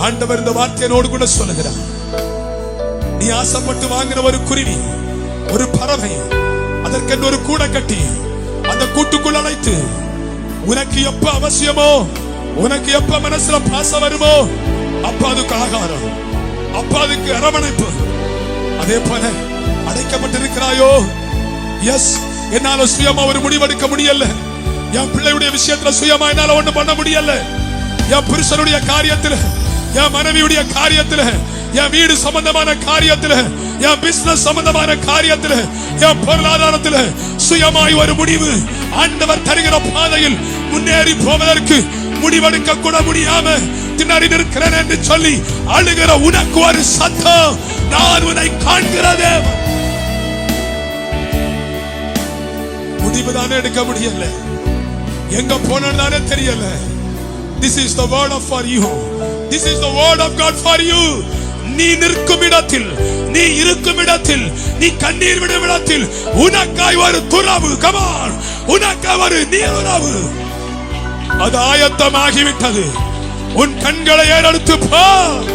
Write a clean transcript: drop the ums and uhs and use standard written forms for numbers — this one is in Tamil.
ஆண்டவர் இந்த வார்த்தையோடு கூட சொல்லுகிறார், நீ ஆசைப்பட்டு வாங்கின ஒரு குருவி, ஒரு பறவை, அதற்கென்று ஒரு கூடை கட்டி அந்த கூட்டுக்குள் அழைத்து, உனக்கு எப்ப அவசியமோ, உனக்கு எப்ப மனசுல பாசம் வருமோ அப்ப அதுக்கு ஆகாரம், அப்ப அதுக்கு அரவணைப்பு. அதே போல அடைக்கப்பட்டிருக்கிறாயோ, எஸ், என்னால சுயமா ஒரு முடிவெடுக்க முடியல, என் பிள்ளையுடைய விஷயத்துல சுயமா என்னால ஒண்ணு பண்ண முடியல, என் புருஷனுடைய காரியத்துல, என் மனைவியுடைய காரியத்துல, என் வீடு சம்பந்தமான காரியத்துல, என் பிசினஸ் சம்பந்தமான காரியத்துல, என் பொருளாதாரத்துல சுயமாய் ஒரு முடிவு ஆண்டவர் தருகிற பாதையில் முன்னேறி போவதற்கு முடிவெடுக்க கூட முடியாம திணறி நிற்கிறேன் என்று சொல்லி அழுகிற உனக்கு ஒரு சத்தம், நான் உன்னை காண்கிறதே. முடிவுதானே எடுக்க முடியல, எங்க போனே தெரியல. This is the word of for you. This is the word of God for you. நீ நிற்கும் இடத்தில், நீ இருக்கும் இடத்தில், நீ கண்ணீர் விடும் இடத்தில் உனக்காய் ஒரு துறவு, come on, உனக்காய் ஒரு நீருறவு அது ஆயத்தமாகிவிட்டது. உன் கண்களை ஏறெடுத்து பார்.